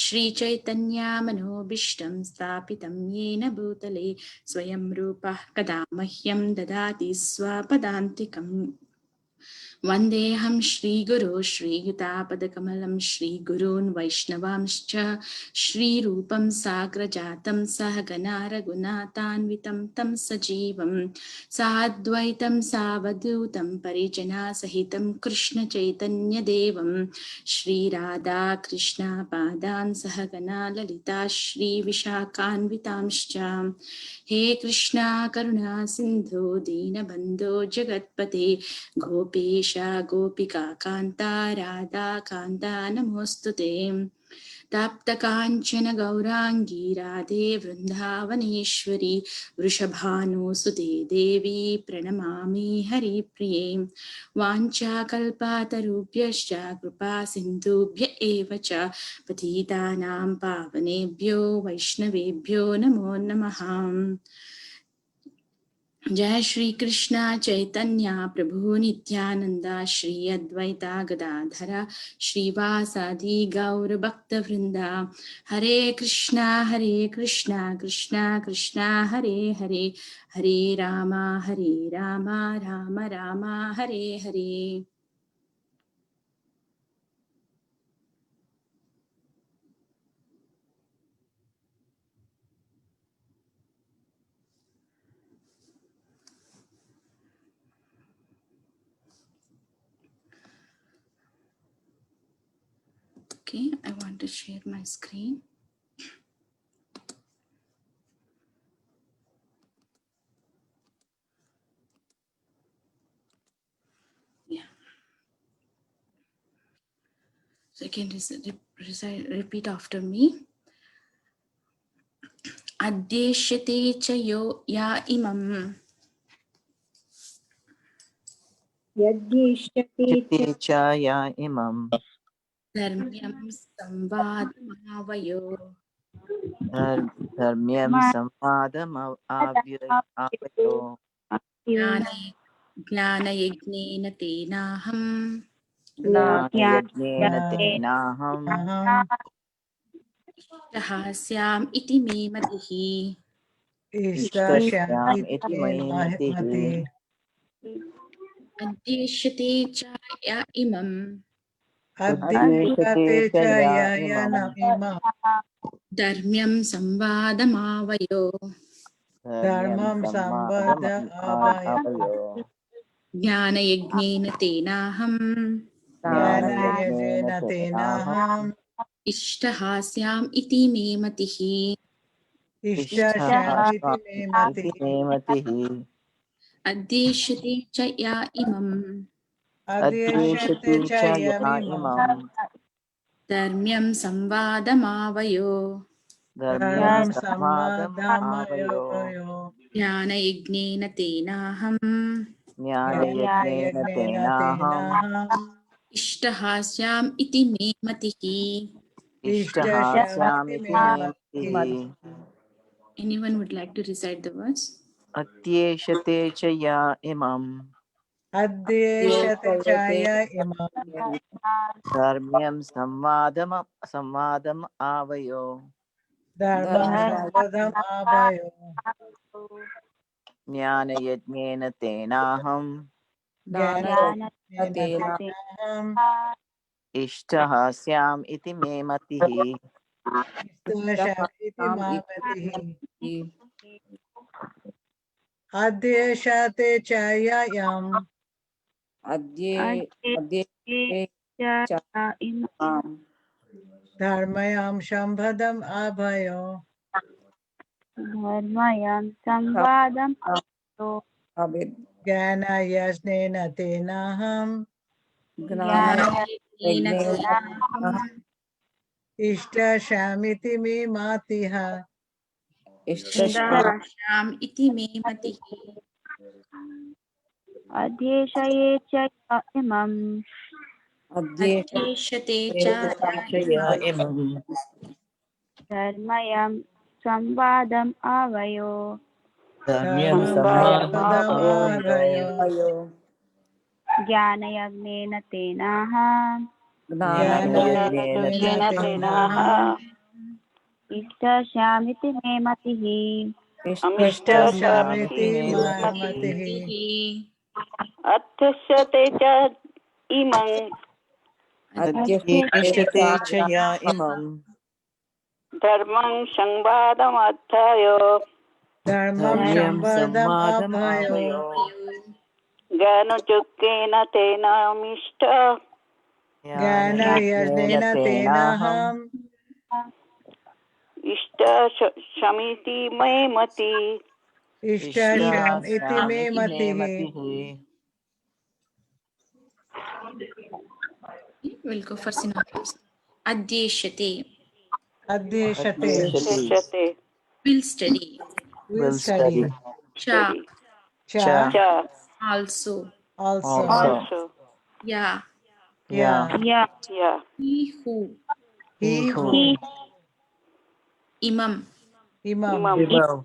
श्रीचैतन्यमनोभीष्टं स्थापितं येन भूतले स्वयं रूपः कदा मह्यं ददाति स्वपदान्तिकम् वन्देऽहं श्रीगुरो श्रीयुतापदकमलं श्रीगुरून् वैष्णवांश्च श्रीरूपं साग्रजातं सहगना रघुनाथान्वितं तं सजीवं साद्वैतं सावधूतं परिजनासहितं कृष्णचैतन्यदेवं श्रीराधाकृष्णपादान् सहगना ललिता श्रीविशाखान्वितांश्च हे कृष्णा करुणा सिन्धो दीनबन्धो जगत्पते गोपेश गोपिका कान्ता राधा कान्ता नमोऽस्तु ते तप्तकाञ्चन गौराङ्गी राधे वृन्दावनेश्वरी वृषभानुसुते देवी प्रणमामि हरिप्रिये वाञ्छाकल्पातरुभ्यश्च कृपा सिन्धुभ्य एव च पतितानां पावनेभ्यो वैष्णवेभ्यो नमो नमः। जय श्री कृष्णा चैतन्य प्रभु नित्यानंद श्री अद्वैता गदाधर श्रीवासादि गौर भक्त वृंदा हरे Krishna Krishna Krishna Hare Hare Hare Rama Ram Ram Hare Hare. Okay, I want to share my screen. Yeah, so you can repeat after me. अद्येष्यते च यो या इमम् यद्येष्यते चिते च च या इमं धर्म्यं संवादमावयो धर्म्यं संवादमावयो ज्ञाने ज्ञानयज्ञेन तेनाहम् ज्ञानयज्ञेन तेनाहम् हास्याम् इति मे मतिः। इष्टस्याम् इति मयि मतिः। अद्येष्यते च या इमम् उद्देश्यते च या इमं धर्म्यं संवादमावयो धर्म्यं संवादमावयो ज्ञानयज्ञेन तेनाहम् ज्ञानयज्ञेन तेनाहम् इष्टहास्याम् इति मे मतिः। इष्टहास्याम् इति मे मतिः। अद्येष्यते च या इमम् अद्येष्यते च या इमं धर्म्यं संवादमावयो धर्म्यं संवादमावयो ज्ञानयज्ञेन तेनाहम् ज्ञानयज्ञेन तेनाहम् इष्टहास्याम् इति मे मतिः। इष्टहास्यामिति मे मतिः। Anyone would like to recite the verse? अत्येषते च या इमं धर्म्यं संवादम् आवयो ज्ञानयज्ञेन तेनाहम् इष्टहास्याम् इति मे मतिः। अद्येष्यते च यम् धर्मयं सम्पदम् अभयो ज्ञानयज्ञेन तेनाहम् ज्ञानयज्ञेन तेनाहम् इष्टशामिति मे मतिः इष्टहास्याम् इति मे मतिः। अध्येशये च इमम् अध्येष्यते च या इमं धर्मयं संवादम् आवयो धर्म्यं धर्मं संवादमावयो सम्पदमाभयो ज्ञानयज्ञेन तेनाहम् ज्ञानयोगेन ज्ञानयोगेन तेन इष्टस्यामिति मे मतिः इष्टस्यामिति इष्टस्यामिति मे मतिः। अध्यस्यते च इमं अध्येष्यते च या इमं धर्मं संवादमध्याय धर्मं धर्म्यं संवादम् अभयो संवादमावयो ज्ञानयुक्तेन तेनामिष्ट ज्ञानयज्ञेन तेनाहम् इष्ट समिति मे मति इष्टस्याम् इति मे इष्टास्यामिति मे मतिः। मतिः। We'll go for synonyms. Adyeshyate, अध्येशते दृश्यते will study. will study Cha, cha च also. also also Ya, yeah या या he who. he who who Imam, imam इमं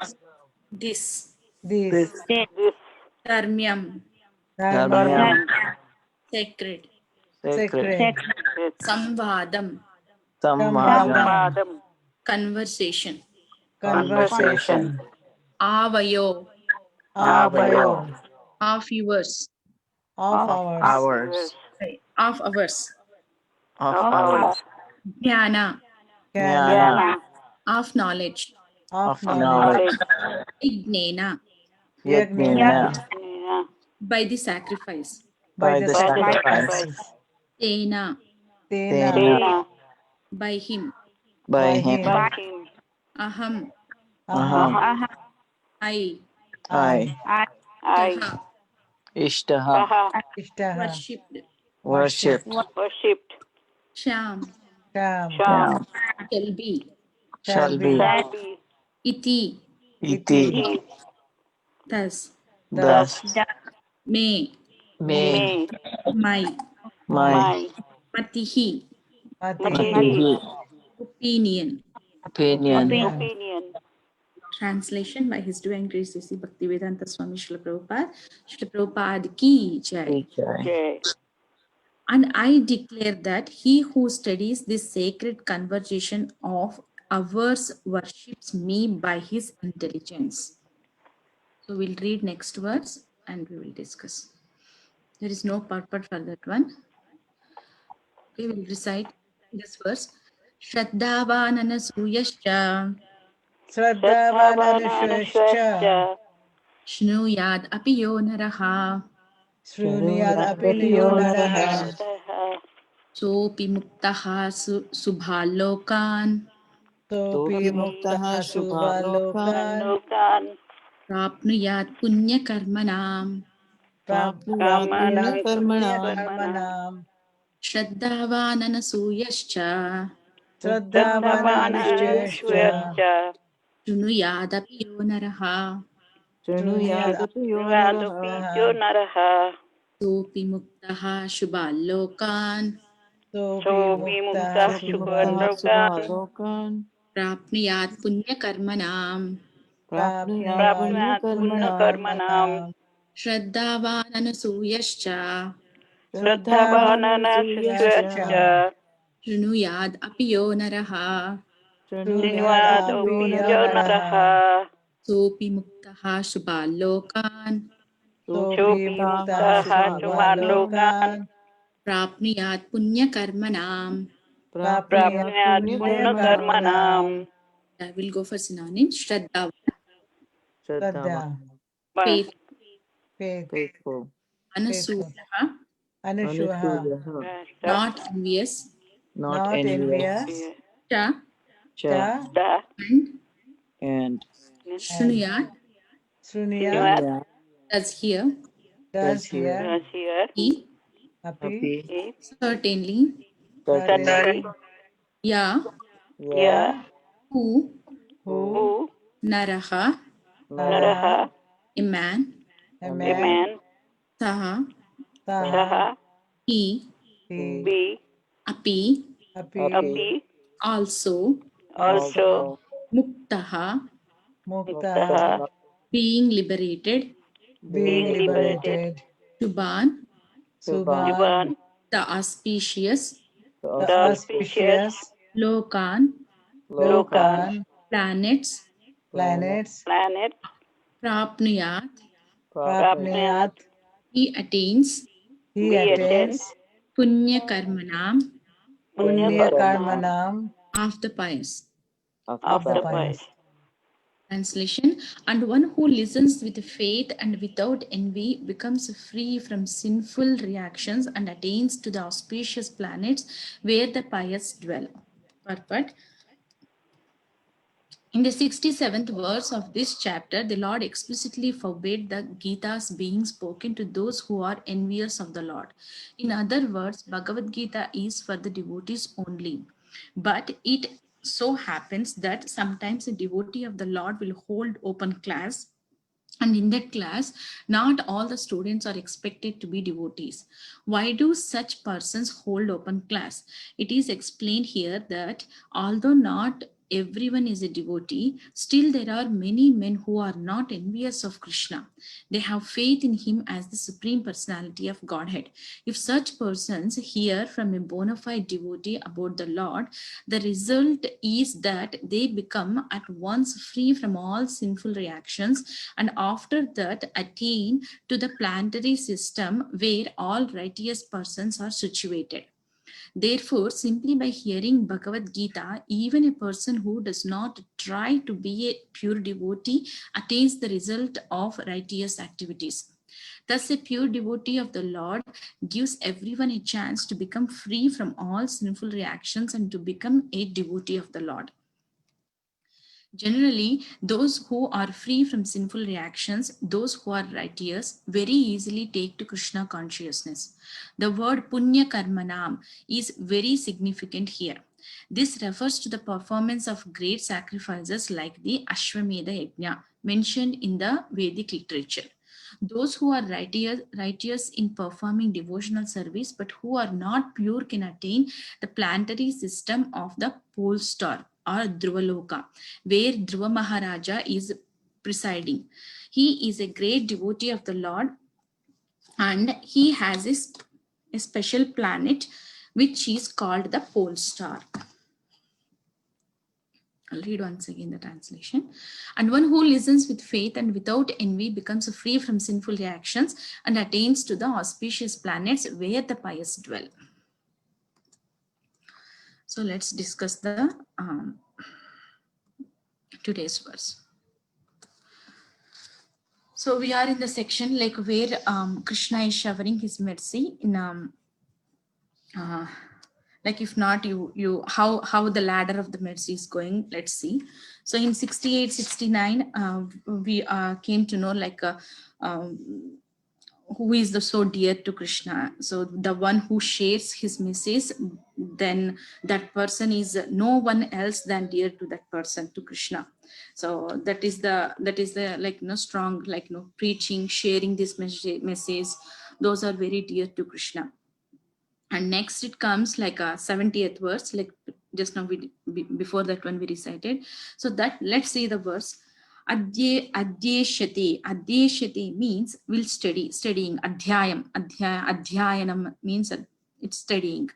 this. this this this Dharmyam, dharma dharmyam sacred. sacred sacred Samvadam, samvadam संवादं conversation. conversation Avayo, avayo of yours. of of ours hours Right, of ours. of of hours Jnana, jnana ज्ञान of knowledge. of of knowledge knowledge Ignena, yajnena yajnana by the sacrifice. by the by the sacrifice sacrifice Tena, tena tena तेन by him. by by him him by him Aham, aham अहं I. I I Taha, ishtaha सः ishtaha worshipped. worshipped worshipped Sham, sham sham shall be. shall be shall be Iti, iti iti thus. thus May, may may my. my my Matihi, matihi matihi opinion. opinion opinion Translation by His Divine Grace A.C. Bhaktivedanta Swami Srila Prabhupada. Srila Prabhupada ki jai. jai. jay And I declare that he who studies this sacred conversation of ours worships me by his intelligence. So we'll read next verse and we will discuss. There is no purport for that one. We will recite this verse. Shraddhavananasuyascha श्रद्धावान् अनुश्वश्च shnuyad api yo naraha शृणुयादपि यो नरः sopi muktaha subhalokan सोऽपि तोऽपि मुक्तः मुक्तः शुभालोकान् लोकान् prapnuyat punyakarmanam प्राप्नुयात् कामानां पुण्यकर्मणाम् कर्मणाम् Shraddhavananasuyascha श्रद्धावान् अनुश्चश्च श्रद्धवानश्वश्च shnuyadapi yo naraha शृणुयादपि यो नरः शृणुयादपि यो नरः sopi muktaha shubhalokan सोऽपि मुक्तः मुक्तः शुभालोकान् शुभालोकान् prapnuyat punyakarmanam प्राप्नुयात् प्राप्नुयात् पुण्यकर्मणाम् पुण्यकर्मणां Shraddhavananasuyascha श्रद्धवानश्वश्च shnuyad api yo naraha शृणुयादपि यो नरः sopi muktaha shubhalokan सोऽपि मुक्तः शुभालोकान् prapnuyat punyakarmanam. प्राप्नुयात् पुण्यकर्मणां I will go for synonyms. Shraddha, Shraddha faith. faith faithful Anasuya, अनुशुः not envious. not not envious envious Cha, cha and and Shunuyat, शृणुयात् yeah, does hear. does hear hear He, अपि happy certainly. certainly Ya, yeah who, who Naraha, नरः a man. a a man man Saha, सः he, he be api, अपि अपि also. also Muktaha, मुक्तः being liberated. being liberated liberated Shubhan, सुभान् युवान् the auspicious. the auspicious lokan, Lokan, planets, planets, planet, prapnuyat, Prapniyat, he attains, he we attains punya karmanam, Punya Karmanam Karmanam of the pious. of of the the pious. pious. Translation: and one who listens with faith and without envy becomes free from sinful reactions and attains to the auspicious planets where the pious dwell. Purport. In the 67th verse of this chapter, the Lord explicitly forbade the Gita's being spoken to those who are envious of the Lord. In other words, Bhagavad Gita is for the devotees only. But it so happens that sometimes a devotee of the Lord will hold open class, and in that class, not all the students are expected to be devotees. Why do such persons hold open class? It is explained here that although not everyone is a devotee, still there are many men who are not envious of Krishna. They have faith in him as the Supreme Personality of Godhead. If such persons hear from a bona fide devotee about the Lord, the result is that they become at once free from all sinful reactions, and after that attain to the planetary system where all righteous persons are situated. Therefore, simply by hearing Bhagavad Gita, even a person who does not try to be a pure devotee attains the result of righteous activities. Thus, a pure devotee of the Lord gives everyone a chance to become free from all sinful reactions and to become a devotee of the Lord. Generally, those who are free from sinful reactions, those who are righteous, very easily take to Krishna consciousness. The word Punya Karmanam is very significant here. This refers to the performance of great sacrifices like the Ashwamedha Yajna mentioned in the Vedic literature. Those who are righteous in performing devotional service but who are not pure can attain the planetary system of the pole star or Dhruvaloka, where Dhruva Maharaja is presiding. He is a great devotee of the Lord, and he has a special planet which is called the pole star. I'll read once again the translation. And one who listens with faith and without envy becomes free from sinful reactions and attains to the auspicious planets where the pious dwell. So let's discuss the today's verse. So we are in the section like where Krishna is showering his mercy in like if not you how the ladder of the mercy is going. Let's see. So in 68 69 we came to know like who is the so dear to Krishna. So the one who shares his message, then that person is no one else than dear to that person, to Krishna. So that is the like strong like preaching, sharing this message, those are very dear to Krishna. And next it comes like a 70th verse, like just now before that one we recited. So that let's see the verse. Adhyeshyate means will studying. Adhyayanam means it's studying.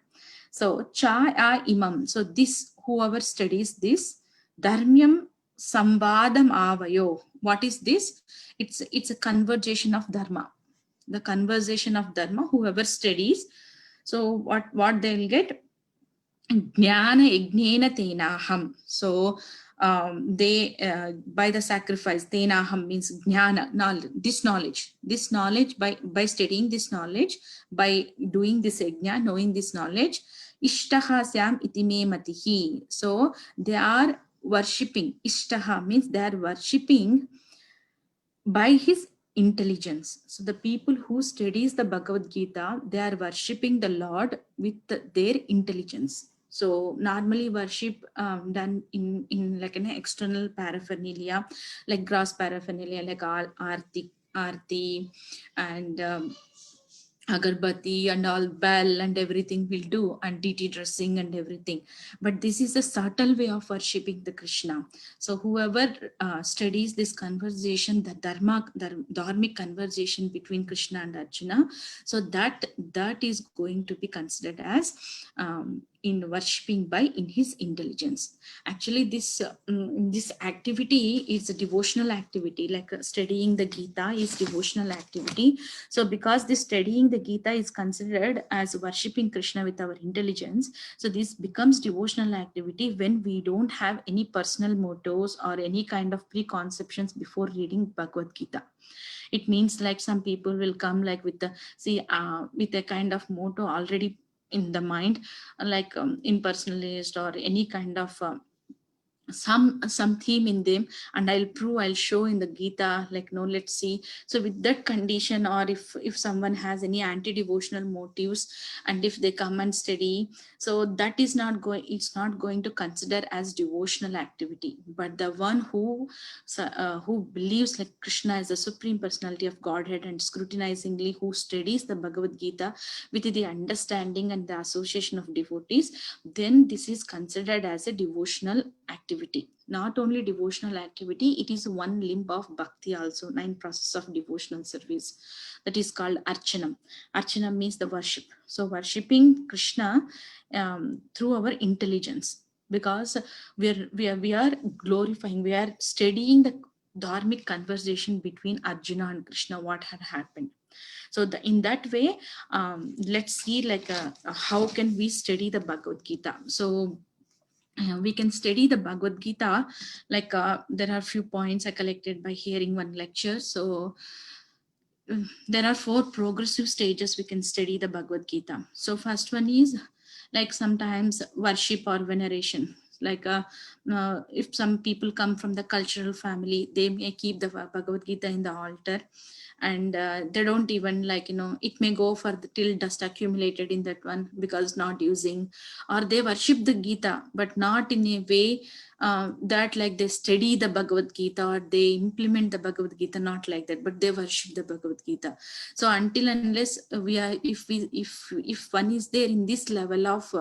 So cha imam, so this whoever studies this, dharmyam samvadam avayo. What is this? It's a conversation of dharma, the conversation of dharma, whoever studies. So what they'll get? Jnana yajnena tenaham. So they by the sacrifice, tenaham means jnana, knowledge. This knowledge, by studying this knowledge, by doing this yajna, knowing this knowledge, ishtaha syam itime matihi. So they are worshipping. Ishtaha means they are worshipping by his intelligence. So the people who studies the Bhagavad Gita, they are worshipping the Lord with their intelligence. So normally worship done in like an external paraphernalia, like gross paraphernalia, like arti and agarbatti and all bell and everything will do, and deity dressing and everything. But this is a subtle way of worshipping the Krishna. So whoever studies this conversation, the dharmic conversation between Krishna and Arjuna, so that is going to be considered as in worshipping by in his intelligence. Actually, this activity is a devotional activity, like studying the Gita is devotional activity. So because this studying the Gita is considered as worshipping Krishna with our intelligence, so this becomes devotional activity when we don't have any personal motives or any kind of preconceptions before reading Bhagavad Gita. It means like some people will come like with with a kind of motto already in the mind, like impersonalist or any kind of some theme in them, and I'll show in the Gita, like, no, let's see. So with that condition, or if someone has any anti-devotional motives, and if they come and study, so that is not going, it's not going to consider as devotional activity. But the one who believes like Krishna is the supreme personality of Godhead, and scrutinizingly who studies the Bhagavad Gita with the understanding and the association of devotees, then this is considered as a devotional activity. Not only devotional activity, it is one limb of bhakti also, 9 process of devotional service, that is called archanam. Archana means the worship. So worshipping Krishna through our intelligence, because we are glorifying, we are studying the dharmic conversation between Arjuna and Krishna, what had happened. So in that way, let's see like how can we study the Bhagavad Gita. So we can study the Bhagavad Gita, like there are few points I collected by hearing one lecture. So there are 4 progressive stages we can study the Bhagavad Gita. So first one is like sometimes worship or veneration. Like if some people come from the cultural family, they may keep the Bhagavad Gita in the altar, and they don't even like, it may go for till dust accumulated in that one because not using, or they worship the Gita but not in a way that like they study the Bhagavad Gita or they implement the Bhagavad Gita, not like that, but they worship the Bhagavad Gita. So until unless we are, if one is there in this level of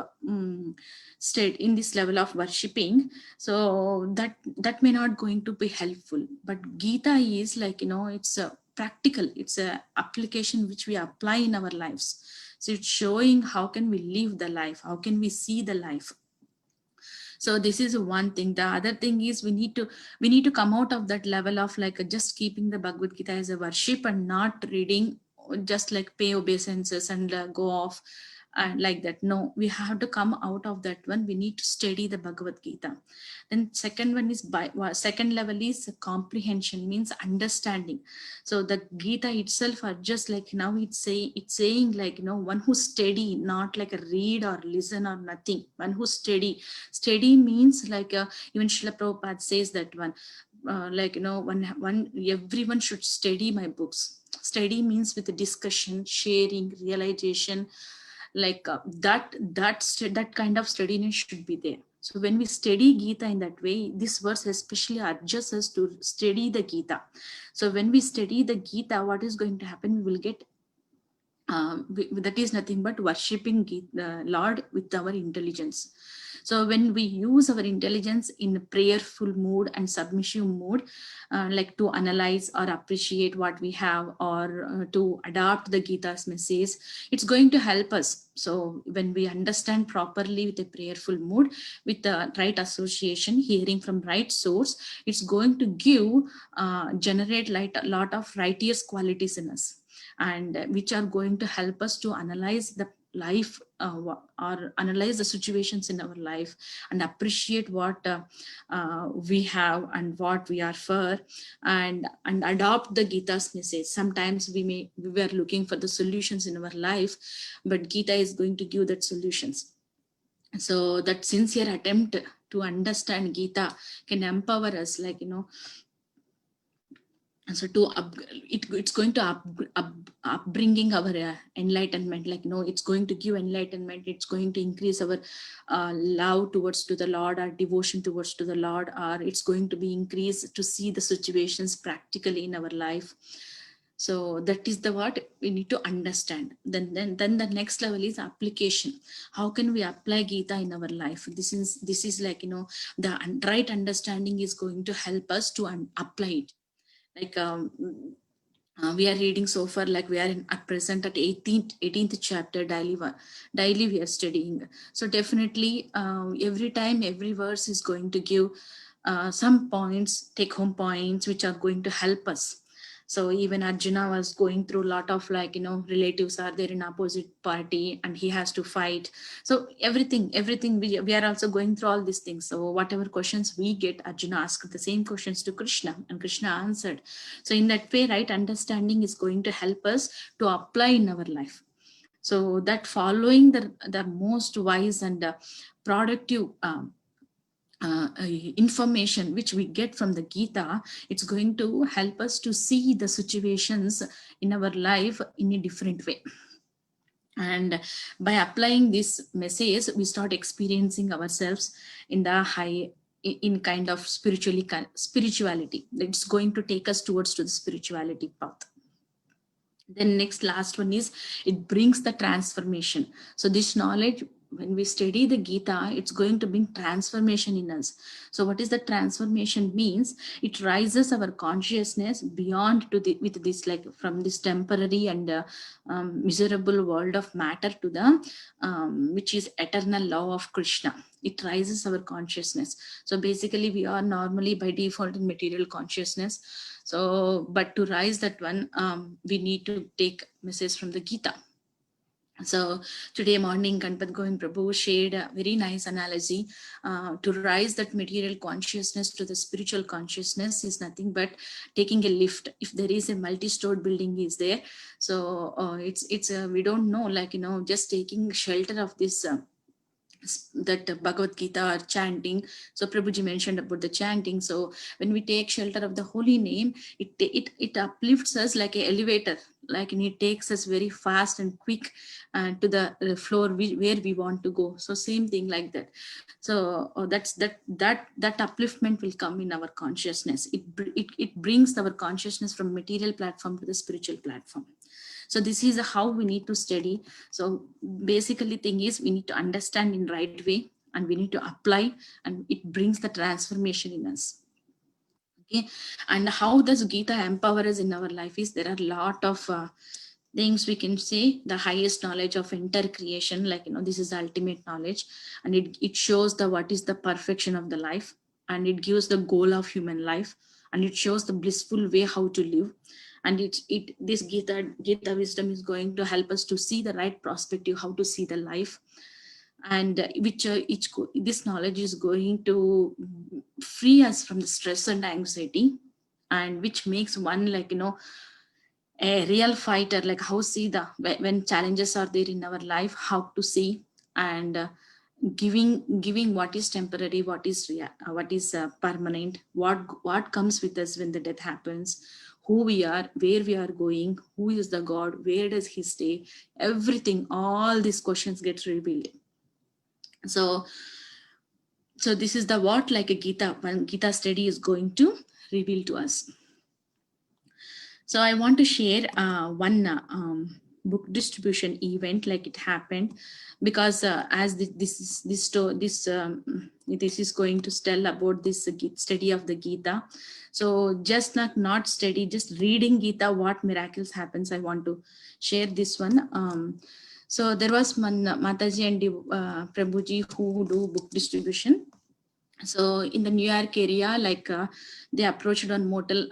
state, in this level of worshipping, so that may not going to be helpful. But Gita is like, it's a practical, it's a application which we apply in our lives. So it's showing how can we live the life, how can we see the life. So this is one thing. The other thing is we need to come out of that level of like just keeping the Bhagavad Gita as a worship and not reading, just like pay obeisances and go off and like that. No, we have to come out of that one. We need to study the Bhagavad Gita. Then second one is second level is comprehension, means understanding. So the Gita itself are just like, now it's saying like, one who study, not like a read or listen or nothing. One who study means like even Srila Prabhupada says that one, like, everyone should study my books. Study means with the discussion, sharing, realization, like that kind of steadiness should be there. So when we study Gita in that way, this verse especially urges us to study the Gita. So when we study the Gita, what is going to happen? We will get that is nothing but worshipping the Lord with our intelligence. So when we use our intelligence in a prayerful mood and submissive mood, like to analyze or appreciate what we have, or to adopt the Gita's message, it's going to help us. So when we understand properly with a prayerful mood, with the right association, hearing from right source, it's going to generate a lot of righteous qualities in us, and which are going to help us to analyze the life or analyze the situations in our life and appreciate what we have and what we are for, and adopt the Gita's message. Sometimes we were looking for the solutions in our life, but Gita is going to give that solutions. So that sincere attempt to understand Gita can empower us, like, so it's going to upbringing our enlightenment, like, it's going to give enlightenment, it's going to increase our love towards to the Lord, or devotion towards to the Lord, or it's going to be increased to see the situations practically in our life. So that is the what we need to understand. Then the next level is application. How can we apply Gita in our life? This is like, the right understanding is going to help us to apply it. Like We are reading so far, like we are at present at 18th chapter. Daily we are studying. So definitely every time every verse is going to give some points, take home points, which are going to help us. So even Arjuna was going through a lot of, like, relatives are there in opposite party and he has to fight. So everything we are also going through all these things. So whatever questions we get, Arjuna asked the same questions to Krishna and Krishna answered. So in that way, right understanding is going to help us to apply in our life. So that following the most wise and productive information which we get from the Gita, it's going to help us to see the situations in our life in a different way. And by applying this message, we start experiencing ourselves in the high, in kind of spirituality. It's going to take us towards to the spirituality path. Then next, last one is, it brings the transformation. So this knowledge, when we study the Gita, it's going to bring transformation in us. So what is the transformation means? It rises our consciousness beyond to the, with this, like from this temporary and miserable world of matter to the which is eternal law of Krishna. It rises our consciousness. So basically we are normally by default in material consciousness. So, but to rise that one, we need to take message from the Gita. So today morning, Ganpat Govind Prabhu shared a very nice analogy. To rise that material consciousness to the spiritual consciousness is nothing but taking a lift. If there is a multi-stored building is there, so it's we don't know, like, just taking shelter of this. That Bhagavad Gita or chanting. So Prabhuji mentioned about the chanting. So when we take shelter of the holy name, it uplifts us like an elevator, like, and it takes us very fast and quick to the floor where we want to go. So same thing like that. So that upliftment will come in our consciousness. It brings our consciousness from material platform to the spiritual platform. So this is how we need to study. So basically thing is, we need to understand in right way and we need to apply, and it brings the transformation in us. Okay. And how does Gita empower us in our life is, there are a lot of things we can say. The highest knowledge of entire creation, like, this is the ultimate knowledge, and it shows the what is the perfection of the life, and it gives the goal of human life, and it shows the blissful way how to live. And this Gita wisdom is going to help us to see the right perspective, how to see the life, and which this knowledge is going to free us from the stress and anxiety, and which makes one, like, a real fighter, like how see the when challenges are there in our life, how to see, and giving what is temporary, what is permanent, what comes with us when the death happens, who we are, where we are going, who is the God, where does he stay, everything, all these questions get revealed. So this is the what, like a Gita, when Gita study is going to reveal to us. So I want to share one book distribution event, like it happened, because as this is going to tell about this study of the Gita. So just not study, just reading Gita, what miracles happens. I want to share this one. So there was one Mataji and Prabhuji who do book distribution. So in the New York area, like they approached on Motel.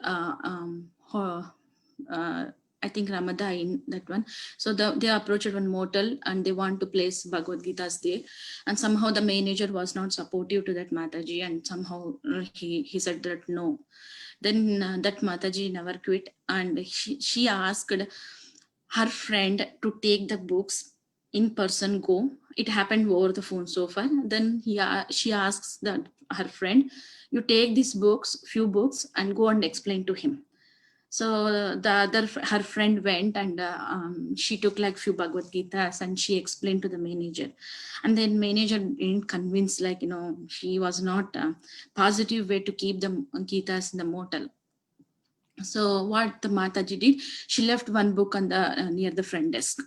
I think Ramada in that one. So they approached one motel and they want to place Bhagavad Gita's there. And somehow the manager was not supportive to that Mataji, and somehow he said that no. Then that Mataji never quit, and she asked her friend to take the books in person, go. It happened over the phone so far. Then she asks that her friend, you take these books, few books, and go and explain to him. So her friend went and she took like few Bhagavad Gitas and she explained to the manager. And then manager didn't convince, like, she was not a positive way to keep the Gitas in the motel. So what the Mataji did, she left one book on the near the front desk.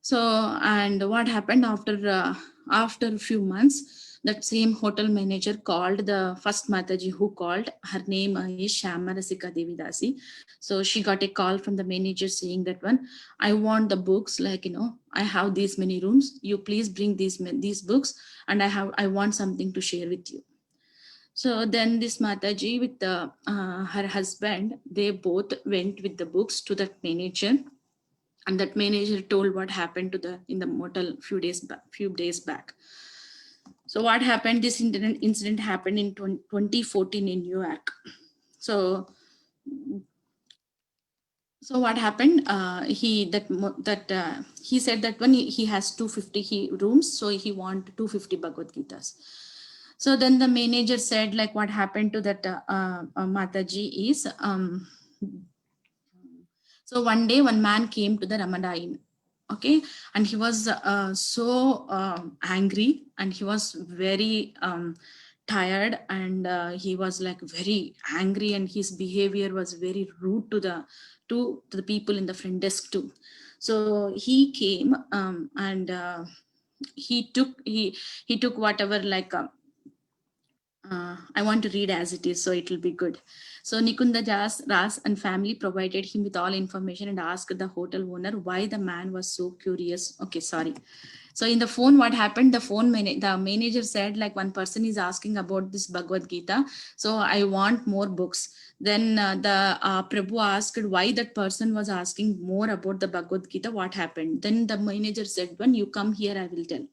So, and what happened after a few months, that same hotel manager called the first Mataji who called. Her name is Shyamarasika Devidasi. So she got a call from the manager saying that one, I want the books, like, I have these many rooms. You please bring these books, and I want something to share with you. So then this Mataji with her husband, they both went with the books to that manager, and that manager told what happened in the motel few days back. So what happened? This incident happened in 2014 in New York. So what happened? He said that when he has 250 rooms, so he want 250 Bhagavad Gitas. So then the manager said, like, what happened to that Mataji is, so one day one man came to the Ramada Inn, okay, and he was so angry, and he was very tired, and he was like very angry, and his behavior was very rude to the people in the front desk too. So he came and he took whatever, like I want to read as it is, so it will be good. So Nikunda Ras and family provided him with all information and asked the hotel owner why the man was so curious. Okay, sorry. So in the phone, what happened? The manager said, like, one person is asking about this Bhagavad Gita, so I want more books. Then the Prabhu asked why that person was asking more about the Bhagavad Gita, what happened. Then the manager said, when you come here, I will tell.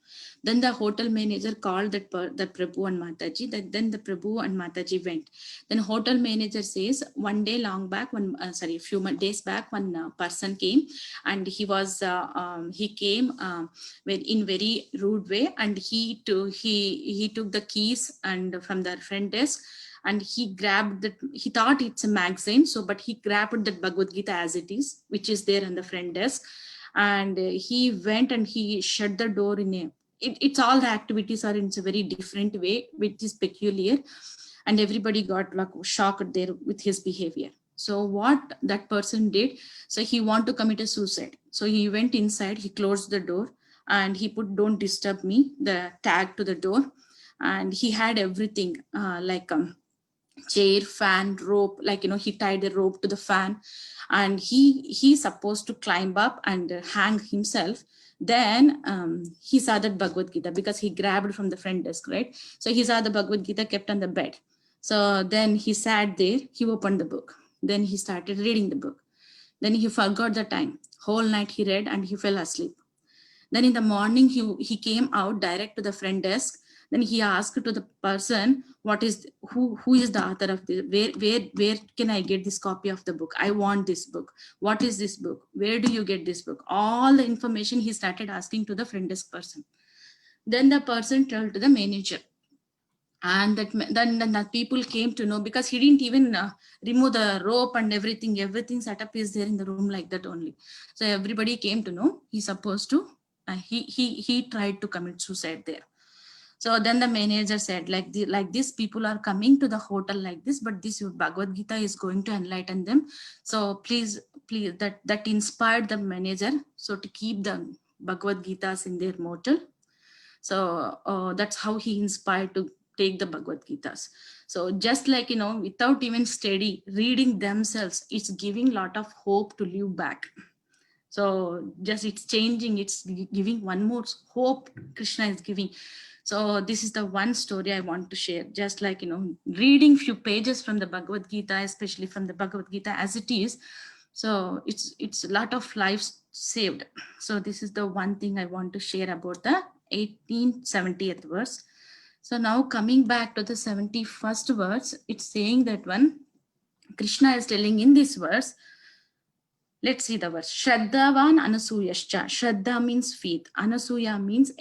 Then the hotel manager called that Prabhu and Mataji. Then the Prabhu and Mataji went. Then hotel manager says, one day long back, a few days back, one person came, and he came in very rude way, and he took the keys and from the front desk, and he grabbed that. He thought it's a magazine, but he grabbed that Bhagavad Gita as it is, which is there on the front desk, and he went and he shut the door it's all the activities are in a very different way, which is peculiar, and everybody got like shocked there with his behavior. So what that person did, so he wanted to commit a suicide. So he went inside, he closed the door, and he put "Don't disturb me," the tag to the door, and he had everything like chair, fan, rope, like, he tied a rope to the fan, and he's supposed to climb up and hang himself. Then he saw that Bhagavad Gita, because he grabbed from the front desk, right? So he saw the Bhagavad Gita kept on the bed. So then he sat there, he opened the book, then he started reading the book. Then he forgot the time. Whole night he read and he fell asleep. Then in the morning, he came out direct to the front desk. Then he asked to the person, who is the author of this? Where can I get this copy of the book? I want this book. What is this book? Where do you get this book? All the information he started asking to the front desk person. Then the person told to the manager. And then the people came to know, because he didn't even remove the rope and everything set up is there in the room like that only. So everybody came to know he's supposed to he tried to commit suicide there. So then the manager said, like these people are coming to the hotel like this, but this Bhagavad Gita is going to enlighten them. So please that inspired the manager, so to keep the Bhagavad Gitas in their motel. So that's how he inspired to take the Bhagavad Gitas. So just like, without even study, reading themselves, it's giving a lot of hope to live back. So just it's changing, it's giving one more hope Krishna is giving. So this is the one story I want to share. Just like, reading few pages from the Bhagavad Gita, especially from the Bhagavad Gita as it is. So it's a lot of lives saved. So this is the one thing I want to share about the 1870th verse. So now coming back to the 71st verse, it's saying that when Krishna is telling in this verse, let's see the verse. Shraddhavan anasuyascha. Shraddha means faith. Anasuya means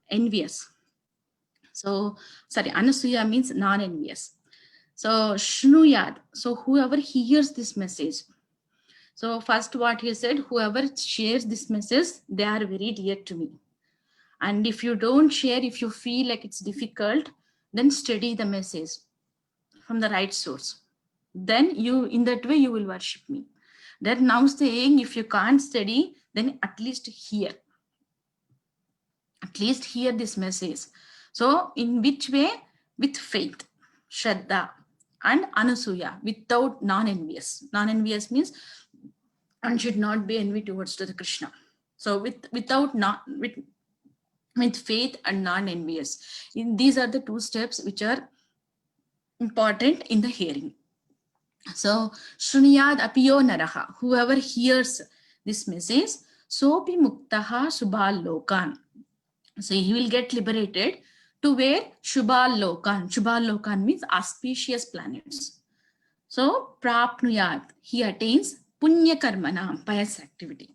envious. So, sorry, Anasuya means non-envious. So, Shnuyad. So, whoever hears this message. So, first what he said, whoever shares this message, they are very dear to me. And if you don't share, if you feel like it's difficult, then study the message from the right source. Then in that way, you will worship me. They're now saying, if you can't study, then at least hear. At least hear this message. So in which way? With faith, Shraddha, and Anasuya, without non-envious. Non-envious means one should not be envy towards to the Krishna. So without not with faith and non-envious. These are the two steps which are important in the hearing. So Shruniyad apiyo naraha, whoever hears this message, sopi muktaha shubhal lokan. So he will get liberated to where? Shubhal lokan. Shubhal lokan means auspicious planets. So prapnuyat, he attains punya karmana, pious activity.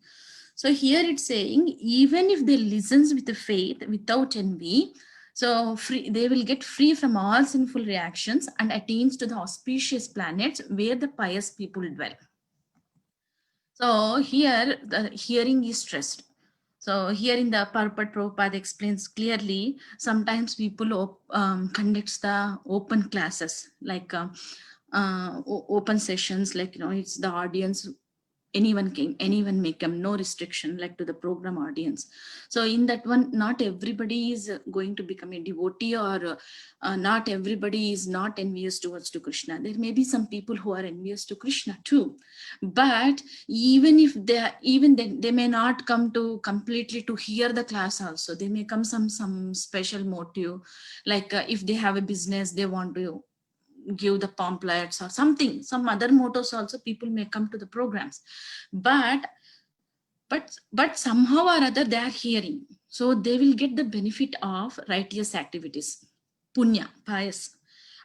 So here it's saying, even if they listens with the faith, without envy, so they will get free from all sinful reactions and attains to the auspicious planets where the pious people dwell. So here the hearing is stressed. So here in the Purport, Prabhupada explains clearly, sometimes people conducts the open classes, like open sessions, like, it's the audience, anyone may come, no restriction, like to the program audience. So in that one, not everybody is going to become a devotee, or not everybody is not envious towards to Krishna. There may be some people who are envious to Krishna too, but even if they may not come to completely to hear the class also. They may come some special motive, like if they have a business, they want to give the pamphlets or something, some other motives also, people may come to the programs, but somehow or other they are hearing, so they will get the benefit of righteous activities, punya, pious,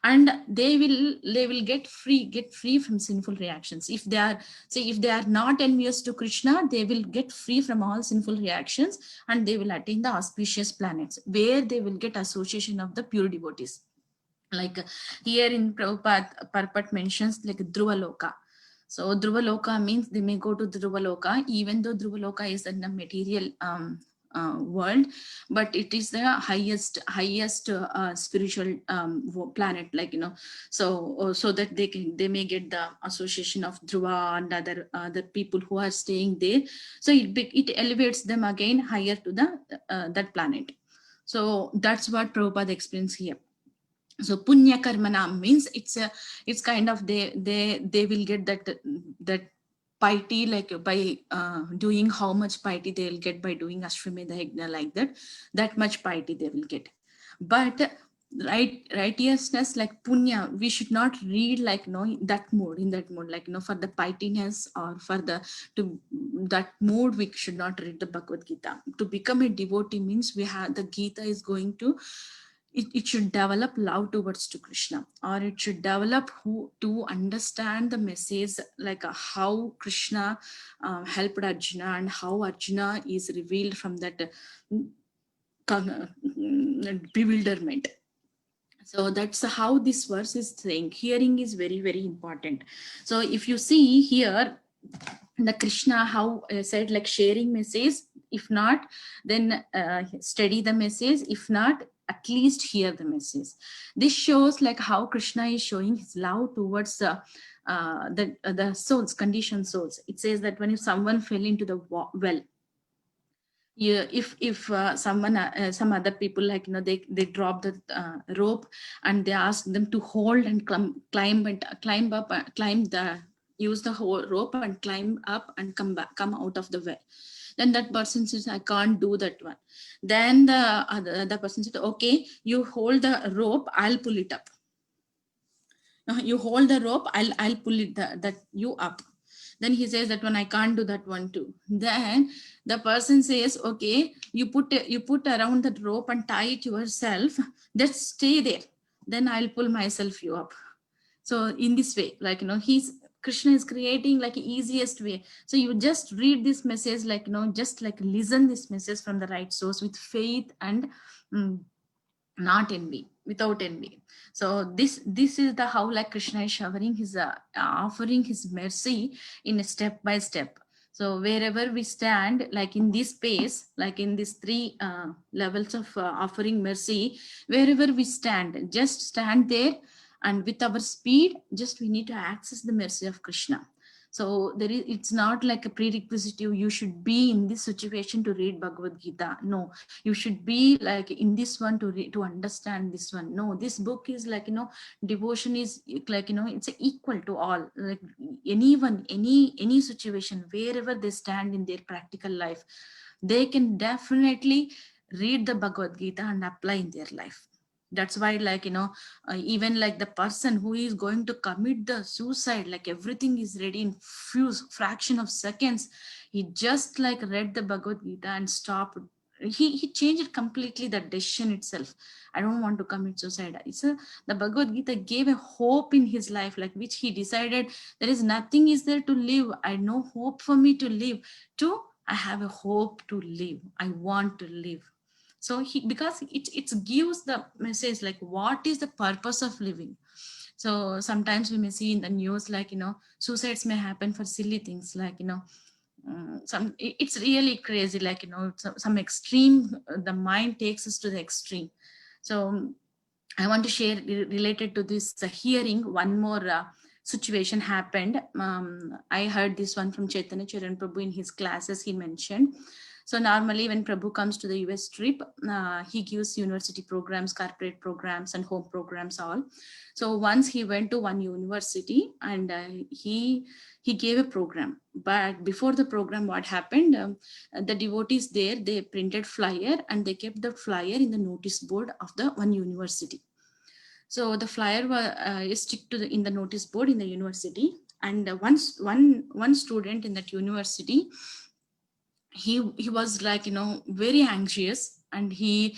and they will get free from sinful reactions. If they are not envious to Krishna, they will get free from all sinful reactions, and they will attain the auspicious planets where they will get association of the pure devotees. Like here in Prabhupada, Purport mentions like Dhruvaloka. So Dhruvaloka means they may go to Dhruvaloka, even though Dhruvaloka is in the material world, but it is the highest spiritual planet, like, so that they may get the association of Dhruva and other people who are staying there. So it elevates them again higher to the that planet. So that's what Prabhupada explains here. So punya karmana means it's kind of they will get that piety, like by doing how much piety they will get by doing Ashwamedha Yajna, like that much piety they will get. But righteousness, like punya, we should not read like in that mode, like for the pietyness or for that mode, we should not read the Bhagavad Gita. To become a devotee means the Gita is going to, it should develop love towards to Krishna, or it should develop to understand the message, like how Krishna helped Arjuna, and how Arjuna is revealed from that bewilderment. So that's how this verse is saying. Hearing is very, very important. So if you see here, the Krishna, how said, like sharing message, if not, then study the message, if not, at least hear the message. This shows like how Krishna is showing his love towards the souls, conditioned souls. It says that when someone fell into the well, if someone some other people, like they drop the rope, and they ask them to hold and use the whole rope and climb up and come out of the well. Then that person says, I can't do that one. Then the person said, okay, you hold the rope, I'll pull it up. You hold the rope, I'll pull it that you up. Then he says that one, I can't do that one too. Then the person says, okay, you put around that rope and tie it yourself, just stay there. Then I'll pull myself you up. So in this way, like, Krishna is creating like easiest way. So you just read this message, like, just like listen this message from the right source with faith and not envy, without envy. So this is the how like Krishna is showering his offering his mercy in a step by step. So wherever we stand, like in this space, like in these three levels of offering mercy, wherever we stand, just stand there, and with our speed, just we need to access the mercy of Krishna. So it's not like a prerequisite. You should be in this situation to read Bhagavad Gita. No, you should be like in this one to to understand this one. No, this book is like, devotion is like, it's equal to all. Like anyone, any situation, wherever they stand in their practical life, they can definitely read the Bhagavad Gita and apply in their life. That's why, like, even like the person who is going to commit the suicide, like everything is ready in few fraction of seconds. He just like read the Bhagavad Gita and stopped. He changed completely the decision itself. I don't want to commit suicide. The Bhagavad Gita gave a hope in his life, like which he decided there is nothing is there to live. I no hope for me to live. I have a hope to live. I want to live. So because it gives the message like what is the purpose of living. So sometimes we may see in the news like, suicides may happen for silly things like, it's really crazy, like, some extreme, the mind takes us to the extreme. So I want to share related to this hearing one more situation happened. I heard this one from Chaitanya Charan Prabhu in his classes. He mentioned, so normally when Prabhu comes to the US trip, he gives university programs, corporate programs, and home programs all. So once he went to one university and he gave a program. But before the program, what happened? The devotees there, they printed flyer and they kept the flyer in the notice board of the one university. So the flyer is stick to in the notice board in the university. And one student in that university, he was like, very anxious, and he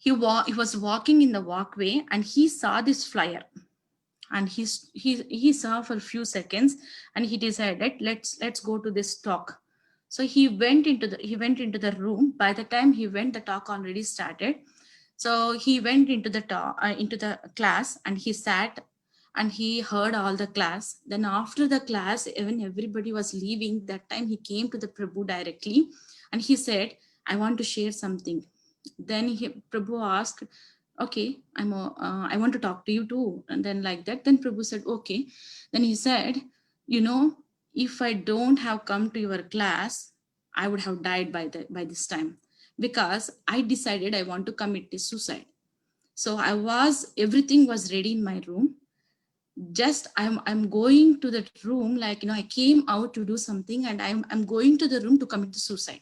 was walking in the walkway and he saw this flyer, and he saw for a few seconds and he decided, let's go to this talk. So he went into the room. By the time he went, the talk already started. So he went into the class and he sat and he heard all the class. Then after the class, even everybody was leaving, that time he came to the Prabhu directly and he said, I want to share something. Then Prabhu asked, okay, I want to talk to you too. And then like that, then Prabhu said, okay. Then he said, if I don't have come to your class, I would have died by this time, because I decided I want to commit this suicide. So everything was ready in my room. Just I'm going to that room, like, I came out to do something and I'm going to the room to commit the suicide.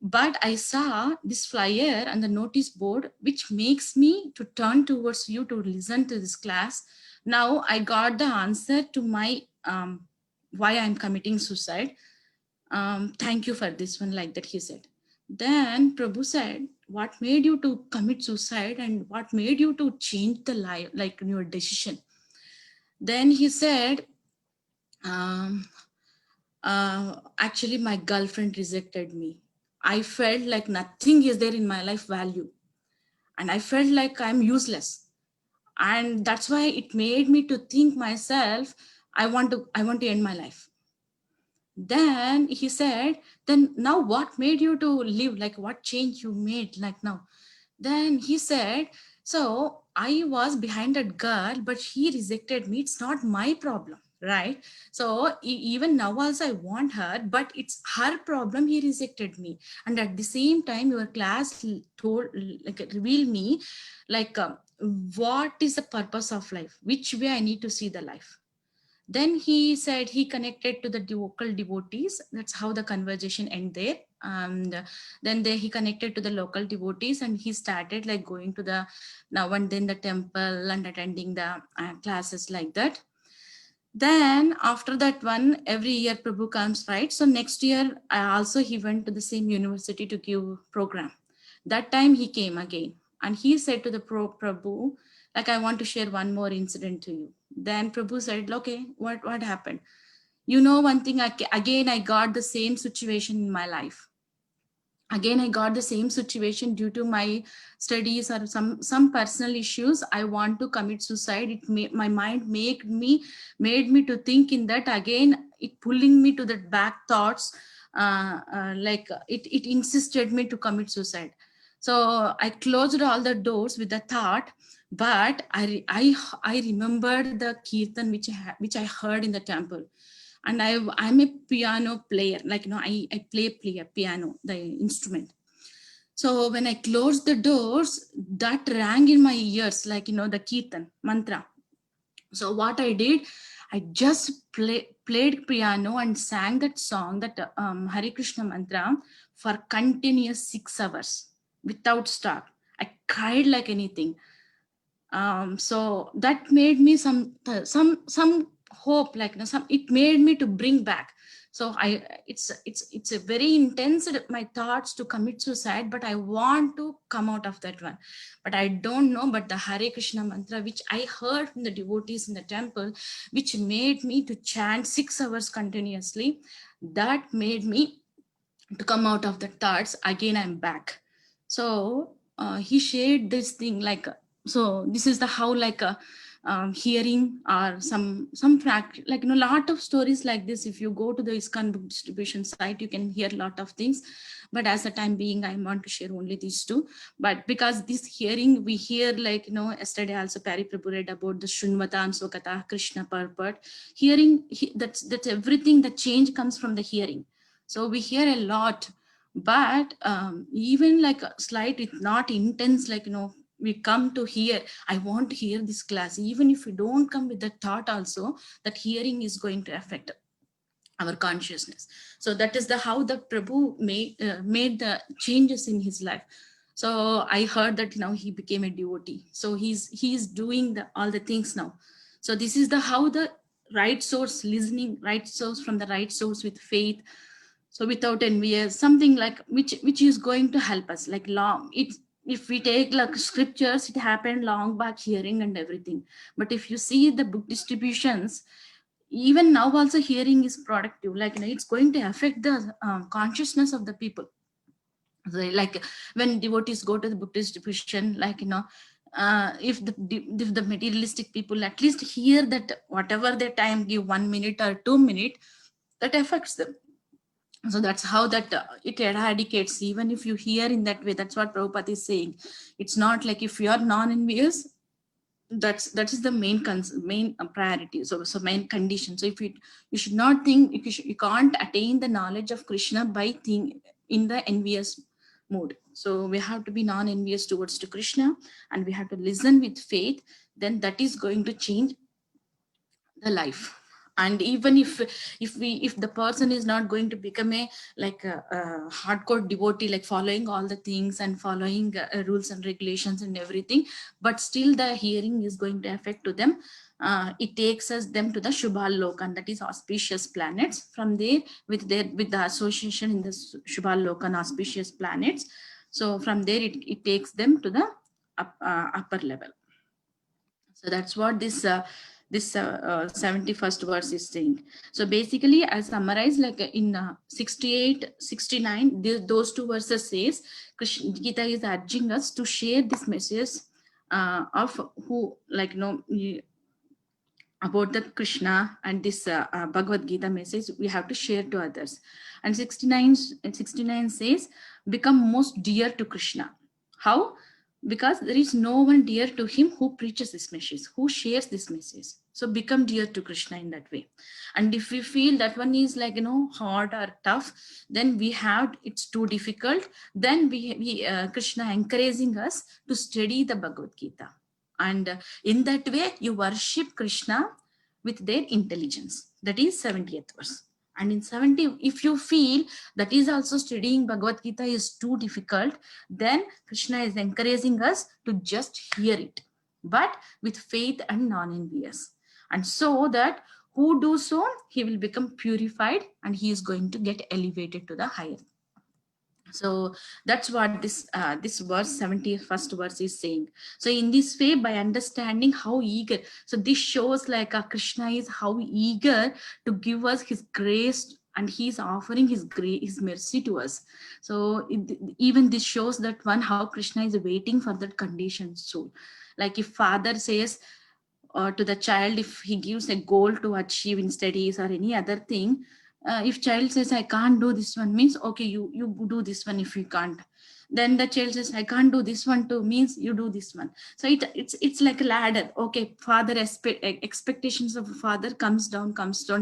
But I saw this flyer and the notice board, which makes me to turn towards you to listen to this class. Now I got the answer to my why I'm committing suicide. Thank you for this one, like that he said. Then Prabhu said, what made you to commit suicide and what made you to change the life, like your decision? Then he said, actually my girlfriend rejected me. I felt like nothing is there in my life value. And I felt like I'm useless. And that's why it made me to think myself, I want to end my life. Then he said, then now what made you to live? Like what change you made like now? Then he said, so I was behind that girl, but she rejected me. It's not my problem, right? So even now also I want her, but it's her problem. He rejected me. And at the same time, your class revealed me like what is the purpose of life? Which way I need to see the life? Then he said he connected to the local devotees. That's how the conversation ended there. And then he connected to the local devotees and he started like going to the now and then the temple and attending the classes like that. Then after that one, every year Prabhu comes, right? So next year also he went to the same university to give program. That time he came again and he said to the Prabhu, like, I want to share one more incident to you. Then Prabhu said, okay, what happened? One thing, again, I got the same situation in my life. Again, I got the same situation due to my studies or some personal issues. I want to commit suicide. My mind made me to think in that again, it pulling me to the back thoughts. Like it insisted me to commit suicide. So I closed all the doors with the thought, but I remembered the kirtan which I heard in the temple. and I'm a piano player, like, I play piano, the instrument. So when I closed the doors, that rang in my ears, like, the Kirtan mantra. So what I did, I just played piano and sang that song, that Hare Krishna mantra, for continuous 6 hours without stop. I cried like anything. So that made me some hope, like, it made me to bring back. So it's a very intense, my thoughts to commit suicide, but I want to come out of that one. But I don't know, but the Hare Krishna mantra, which I heard from the devotees in the temple, which made me to chant 6 hours continuously, that made me to come out of the thoughts. Again, I'm back. So he shared this thing, like, so this is the how, like, hearing or some fact, like, lot of stories like this. If you go to the ISKCON book distribution site, you can hear a lot of things, but as the time being, I want to share only these two. But because this hearing, we hear, like, yesterday also Pari Prabhu read about the Shunvata and Sokata Krishna purport. Hearing, that's everything. The change comes from the hearing. So we hear a lot, but even like a slight, it's not intense, like, we come to hear, I want to hear this class. Even if we don't come with the thought also, that hearing is going to affect our consciousness. So that is the how the Prabhu made the changes in his life. So I heard that now he became a devotee. So he's doing all the things now. So this is the how the right source, listening right source from the right source with faith. So without envious, something like which is going to help us, like long. If we take like scriptures, it happened long back, hearing and everything. But if you see the book distributions, even now also hearing is productive, like, it's going to affect the consciousness of the people. So, like, when devotees go to the book distribution, like, if the materialistic people at least hear that, whatever their time give 1 minute or 2 minutes, that affects them. So that's how that it eradicates, even if you hear in that way. That's what Prabhupada is saying. It's not like if you are non-envious, that is the main priority. So main condition. So if you should not think, you can't attain the knowledge of Krishna by think in the envious mode. So we have to be non-envious towards to Krishna, and we have to listen with faith. Then that is going to change the life. And even if the person is not going to become a hardcore devotee, like following all the things and following rules and regulations and everything, but still the hearing is going to affect to them. It takes us them to the Shubha Loka, and that is auspicious planets. From there, with the association in the Shubha Loka and auspicious planets, so from there it takes them to the upper level. So that's what this 71st verse is saying. So basically, I summarize, like, in 68, 69, those two verses says, Krishna Gita is urging us to share this message of who, like, about the Krishna, and this Bhagavad Gita message we have to share to others. And 69 says, become most dear to Krishna. How? Because there is no one dear to him who preaches this message, who shares this message. So become dear to Krishna in that way. And if we feel that one is, like, hard or tough, then we have, it's too difficult, then we Krishna encouraging us to study the Bhagavad Gita. And in that way, you worship Krishna with their intelligence. That is 70th verse. And in 70, if you feel that is also studying Bhagavad Gita is too difficult, then Krishna is encouraging us to just hear it, but with faith and non-envious. And so that who do so, he will become purified, and he is going to get elevated to the higher. So that's what this verse, 71st verse, is saying. So in this way, by understanding how eager, so this shows, like, Krishna is how eager to give us his grace, and he is offering his grace, his mercy to us. So even this shows that one, how Krishna is waiting for that conditioned soul. Like, if father says to the child, if he gives a goal to achieve in studies or any other thing, if child says, I can't do this one, means, okay, you do this one if you can't. Then the child says, I can't do this one too, means you do this one. So it's like a ladder. Okay, father expectations of a father comes down,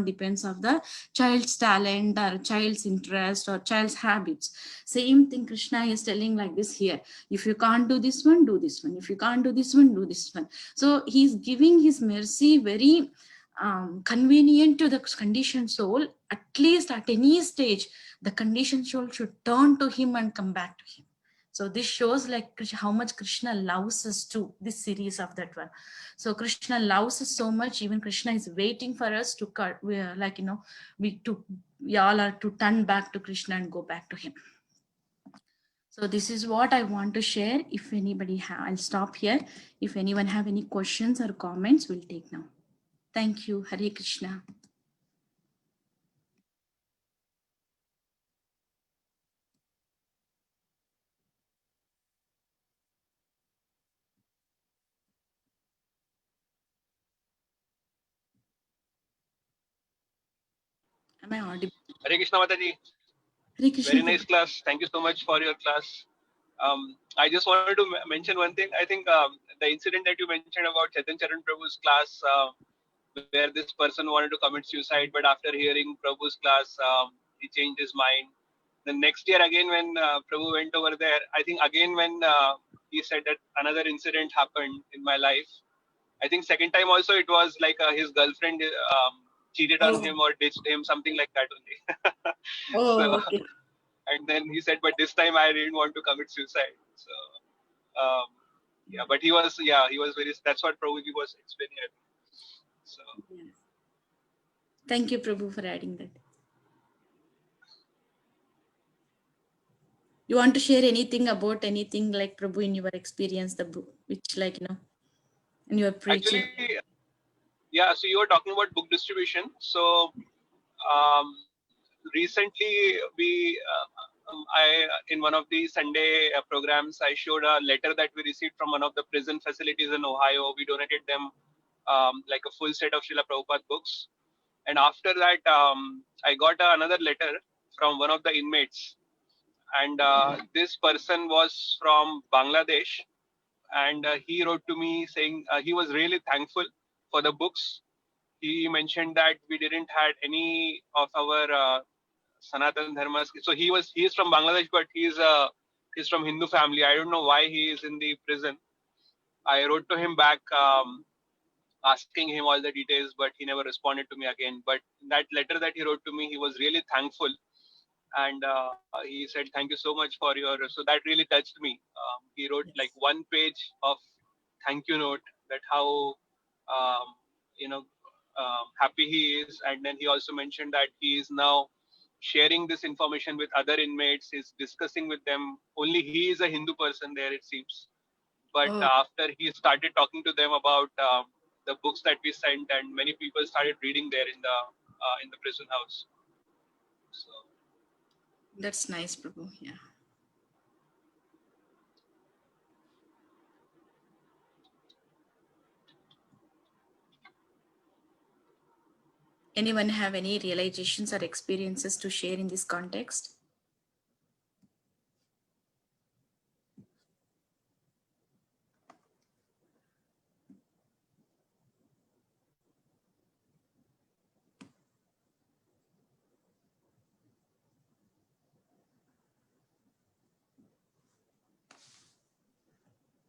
depends of the child's talent or child's interest or child's habits. Same thing Krishna is telling like this here. If you can't do this one, do this one. If you can't do this one, do this one. So he's giving his mercy very convenient to the conditioned soul. At least at any stage, the conditioned soul should turn to him and come back to him. So this shows like how much Krishna loves us too, this series of that one. So Krishna loves us so much, even Krishna is waiting for us to cut, we all are to turn back to Krishna and go back to him. So this is what I want to share. If anybody I'll stop here. If anyone have any questions or comments, we'll take now. Thank you. Hare Krishna. Am I audible? Hare Krishna Mataji. Hare Krishna. Very nice class. Thank you so much for your class. I just wanted to mention one thing. I think the incident that you mentioned about Chaitanya Charan Prabhu's class, where this person wanted to commit suicide, but after hearing Prabhu's class, he changed his mind. The next year again, when Prabhu went over there, I think again when he said that another incident happened in my life. I think second time also it was like his girlfriend cheated on him or ditched him, something like that only. So, Okay. and then he said, but this time I didn't want to commit suicide. So, yeah, but he was very, that's what Prabhuji was explaining. So, Yes. Thank you, Prabhu, for adding that. You want to share anything about anything like Prabhu in your experience, the book, which like, in your preaching? actually, yeah, so you were talking about book distribution. So, recently I in one of the Sunday programs, I showed a letter that we received from one of the prison facilities in Ohio. We donated them like a full set of Srila Prabhupada books. And after that, I got another letter from one of the inmates. And this person was from Bangladesh. And he wrote to me saying he was really thankful for the books. He mentioned that we didn't had any of our Sanatan Dharmas. So he is from Bangladesh, but he's from Hindu family. I don't know why he is in the prison. I wrote to him back asking him all the details, but he never responded to me again. But in that letter that he wrote to me, he was really thankful. And he said, thank you so much for your, so that really touched me. He wrote like one page of thank you note that how, happy he is. And then he also mentioned that he is now sharing this information with other inmates, is discussing with them. Only he is a Hindu person there, it seems. But after he started talking to them about the books that we sent, and many people started reading there in the prison house. So That's nice, Prabhu. Yeah. Anyone have any realizations or experiences to share in this context?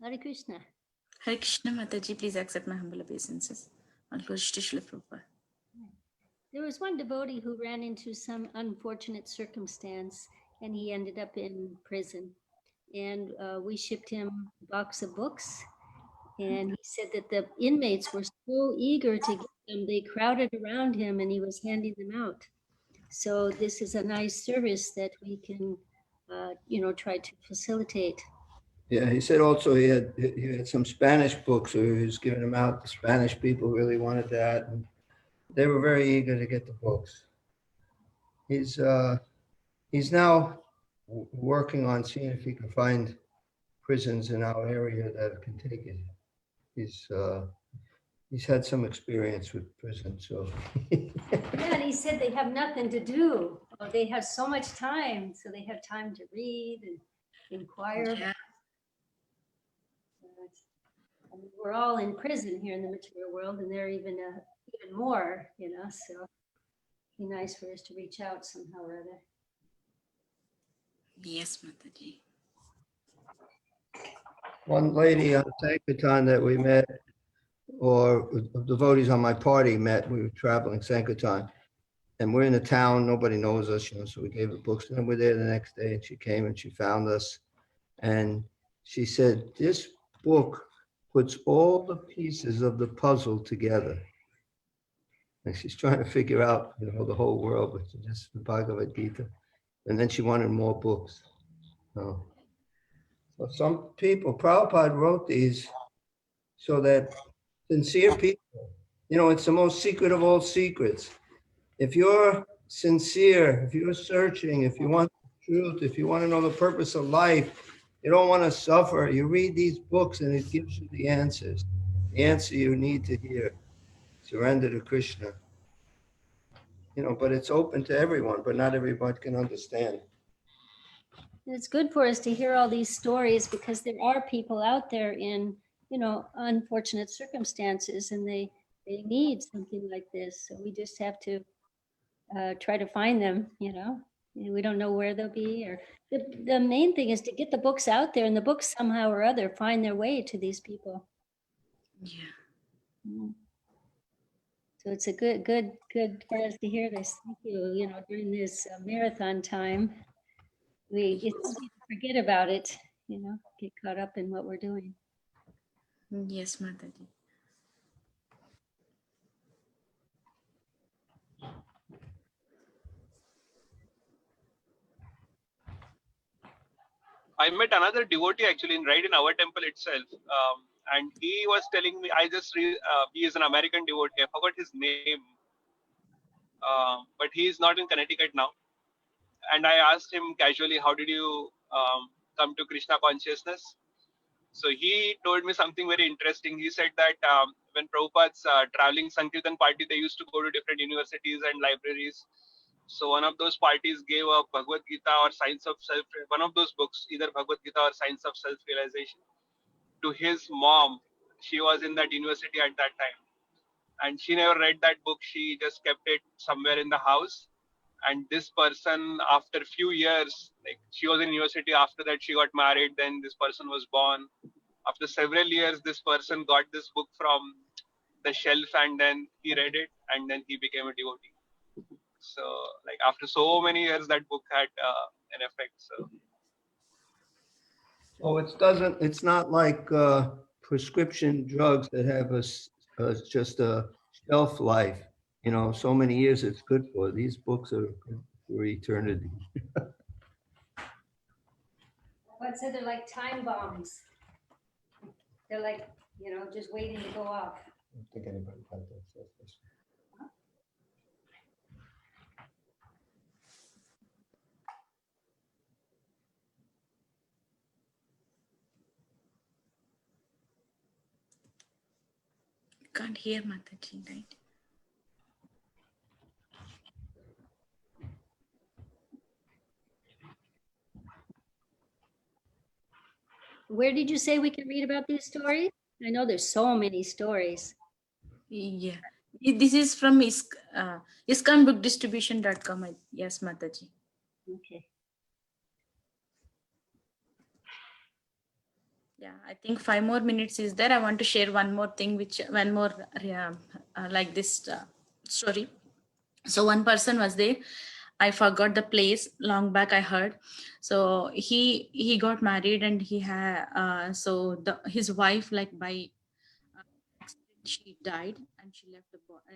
Hare Krishna. Hare Krishna Mataji, please accept my humble obeisances. On close to Srila Prabhupada. There was one devotee who ran into some unfortunate circumstance and he ended up in prison. And we shipped him a box of books. And he said that the inmates were so eager to get them, they crowded around him and he was handing them out. So this is a nice service that we can, try to facilitate. Yeah, he said also he had some Spanish books, so he was giving them out. The Spanish people really wanted that, and they were very eager to get the books. He's now working on seeing if he can find prisons in our area that can take it. He's had some experience with prisons, so. Yeah, and he said they have nothing to do. They have so much time, so they have time to read. And inquire. Yeah. I mean, we're all in prison here in the material world, and they're even more, you know. So it'd be nice for us to reach out somehow or other. Yes, Mataji. One lady on Sankirtan that we met, or devotees on my party met, we were traveling Sankirtan. And we're in the town, nobody knows us, you know, so we gave her books. And then we're there the next day and she came and she found us. And she said, this book puts all the pieces of the puzzle together. And she's trying to figure out, you know, the whole world, which is just the Bhagavad Gita. And then she wanted more books. So some people, Prabhupada wrote these so that sincere people, you know, it's the most secret of all secrets. If you're sincere, if you're searching, if you want truth, if you want to know the purpose of life, you don't want to suffer, you read these books and it gives you the answers, the answer you need to hear. Surrender to Krishna. You know, but it's open to everyone, but not everyone can understand. It's good for us to hear all these stories because there are people out there in, you know, unfortunate circumstances, and they need something like this. So we just have to try to find them, you know. We don't know where they'll be, or the main thing is to get the books out there, and the books somehow or other find their way to these people. Yeah. Mm. So it's a good for us to hear this. Thank you. You know, during this marathon time, it's easy to forget about it, you know, get caught up in what we're doing. Yes, Mataji. I met another devotee actually right in our temple itself, and he was telling me, he is an American devotee. I forgot his name, but he is not in Connecticut now. And I asked him casually, how did you come to Krishna consciousness? So he told me something very interesting. He said that when Prabhupada's traveling Sankirtan party, they used to go to different universities and libraries. So one of those parties gave a Bhagavad Gita or Science of Self, one of those books, either Bhagavad Gita or Science of Self-Realization, to his mom. She was in that university at that time. And she never read that book. She just kept it somewhere in the house. And this person, after a few years, like she was in university, after that she got married, then this person was born. After several years, this person got this book from the shelf and then he read it and then he became a devotee. So like after so many years, that book had an effect. So. Oh, it's not like prescription drugs that have just a shelf life. You know, so many years it's good for. These books are for eternity. What said they're like time bombs. They're like, you know, just waiting to go off. I don't think anybody had that. Can't hear Mataji, right? Where did you say we can read about these stories? I know there's so many stories. Yeah. This is from ISKCONBookDistribution.com. Yes, Mataji. Okay. Yeah, I think 5 more minutes is there. I want to share one more thing, like this story. So one person was there. I forgot the place. Long back I heard. So he got married and he had his wife, like by accident, she died and she left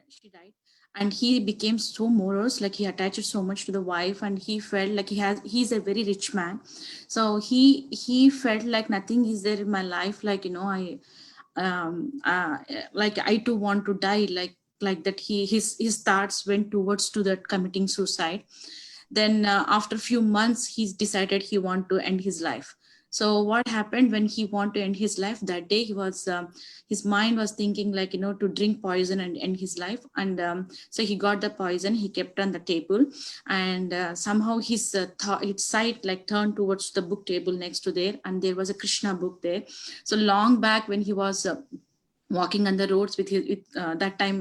she died, and he became so morose, like he attached so much to the wife, and he felt like he's a very rich man. So he felt like nothing is there in my life, like, you know, like I too want to die, like that. His thoughts went towards to that committing suicide. Then after a few months, he's decided he want to end his life. So what happened when he wanted to end his life that day? He was his mind was thinking like, you know, to drink poison and end his life. And so he got the poison, he kept on the table, and somehow his sight like turned towards the book table next to there, and there was a Krishna book there. So long back when he was walking on the roads with his that time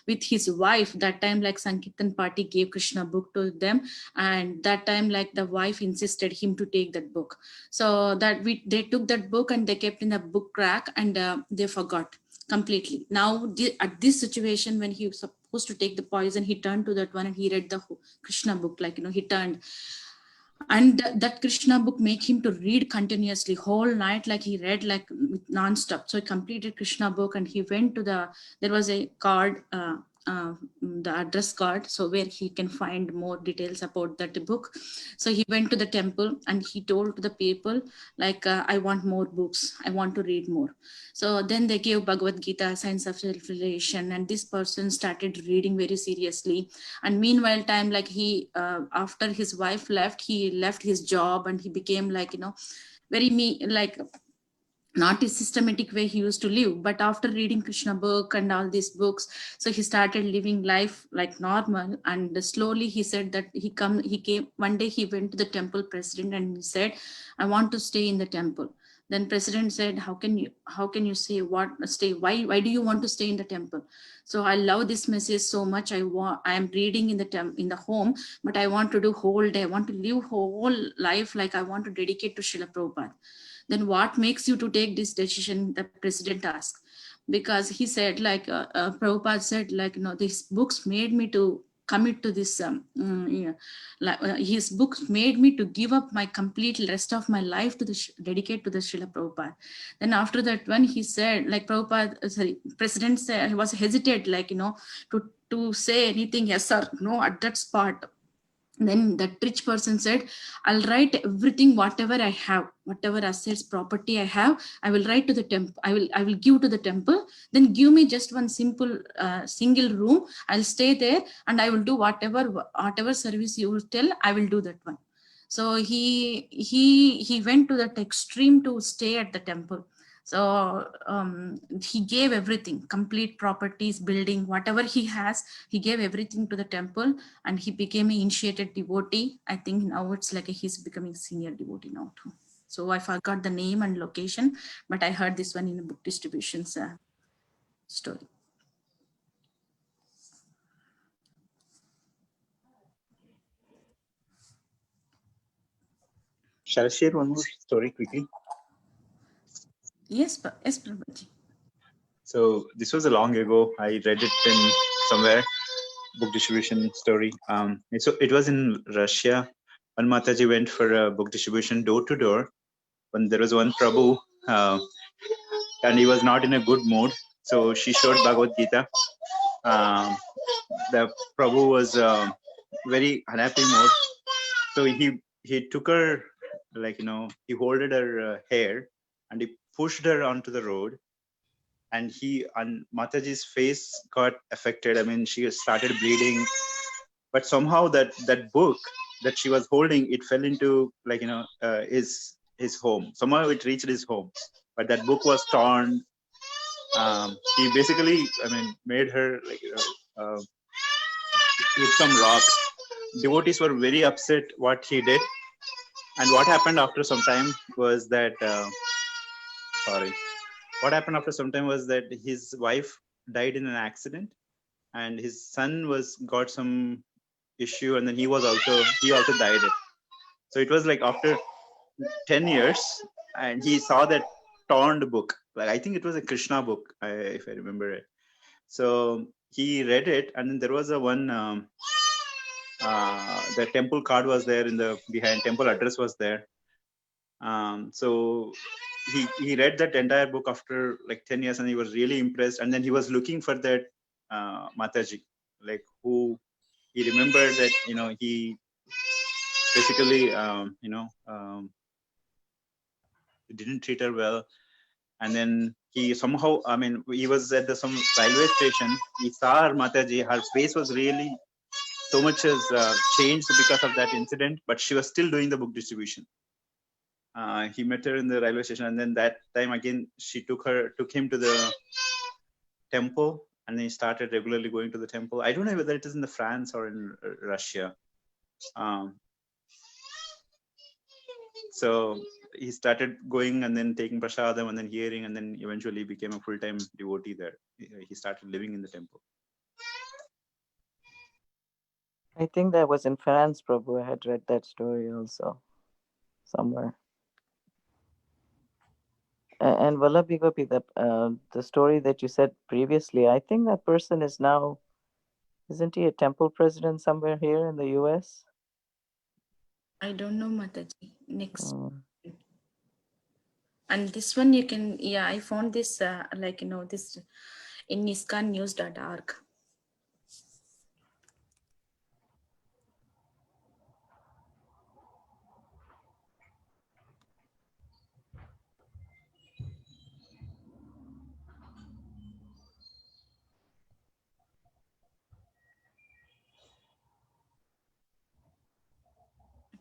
with his wife, that time like Sankirtan party gave Krishna book to them, and that time like the wife insisted him to take that book. So that they took that book and they kept in the book rack, and they forgot completely. Now at this situation, when he was supposed to take the poison, he turned to that one and he read the Krishna book, like, you know, he turned, and that Krishna book make him to read continuously whole night, like he read like non-stop. So he completed Krishna book, and he went to there was a card, the address card, so where he can find more details about that book. So he went to the temple and he told to the people like, I want more books, I want to read more. So then they gave Bhagavad Gita, Science of Self-Realization, and this person started reading very seriously. And meanwhile time, like he after his wife left, he left his job and he became like, you know, very like not a systematic way he used to live. But after reading Krishna book and all these books, so he started living life like normal. And slowly he said that he came one day, he went to the temple president and he said, I want to stay in the temple. Then president said, how can you say what stay? Why do you want to stay in the temple? So I love this message so much. I am reading in the home, but I want to do whole day. I want to live whole life. Like I want to dedicate to Srila Prabhupada. Then what makes you to take this decision? The president asked. Because he said like, Prabhupada said like, you know, these books made me to commit to this, his books made me to give up my complete rest of my life to dedicate to the Srila Prabhupada. Then after that, when he said like president said, he was hesitate like, you know, to say anything yes or no at that spot. Then that rich person said, I'll write everything, whatever I have, whatever assets, property I have, I will write to the temple. I will give to the temple. Then give me just one simple single room. I'll stay there and I will do whatever service you will tell, I will do that one. So he went to that extreme to stay at the temple. So he gave everything, complete properties, building, whatever he has, he gave everything to the temple, and he became an initiated devotee. I think now it's like he's becoming senior devotee now too. So I forgot the name and location, but I heard this one in a book distributions story. Shall I share one more story quickly? Yes, Prabhuji. So this was a long ago. I read it in somewhere, book distribution story. So it was in Russia. When Mataji went for a book distribution door to door, when there was one Prabhu, and he was not in a good mood. So she showed Bhagavad Gita. The Prabhu was very unhappy mood. So he took her, like, you know, he holded her hair and he pushed her onto the road. And Mataji's face got affected. I mean, she started bleeding. But somehow that book that she was holding, it fell into, like, you know, his home. Somehow it reached his home. But that book was torn. He basically, I mean, made her, like, you know, with some rocks. Devotees were very upset what he did. And what happened after some time was that, what happened after some time was that his wife died in an accident, and his son got some issue, and then he also died. So it was like after 10 years, and he saw that torn book. Like, I think it was a Krishna book, if I remember it. So he read it, and then there was the temple card was there behind, temple address was there. So he read that entire book after like 10 years, and he was really impressed. And then he was looking for that Mataji, like, who he remembered that, you know, he basically, didn't treat her well. And then he somehow, I mean, he was at some railway station. He saw her Mataji. Her face was really so much has changed because of that incident, but she was still doing the book distribution. He met her in the railway station, and then that time again she took him to the temple, and then he started regularly going to the temple. I don't know whether it is in the France or in Russia. So he started going and then taking prasadam and then hearing, and then eventually became a full-time devotee there. He started living in the temple. I think that was in France, Prabhu. I had read that story also somewhere. And Vallabhi Gopi, the story that you said previously, I think that person is now, isn't he a temple president somewhere here in the US? I don't know, Mataji. Next. Mm. And this one you can, yeah, I found this this in iskannews.org.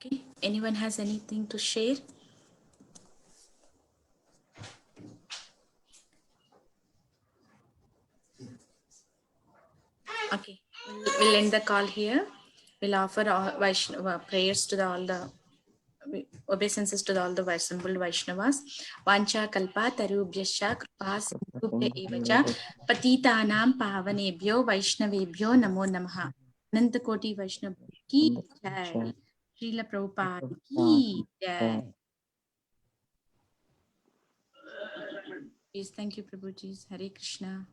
Okay, anyone has anything to share? Okay, we'll end the call here. We'll offer all Vaishnava prayers to all the obeisances to all the assembled Vaishnavas. Vancha kalpa tarubhyascha kripa sindhubhya evacha patitanam pavanebhyo Vaishnavebhyo namo namaha. Ananta Koti Vaishnava ki jai. Srila Prabhupada ki jai. Please, thank you, Prabhuji. Hare Krishna.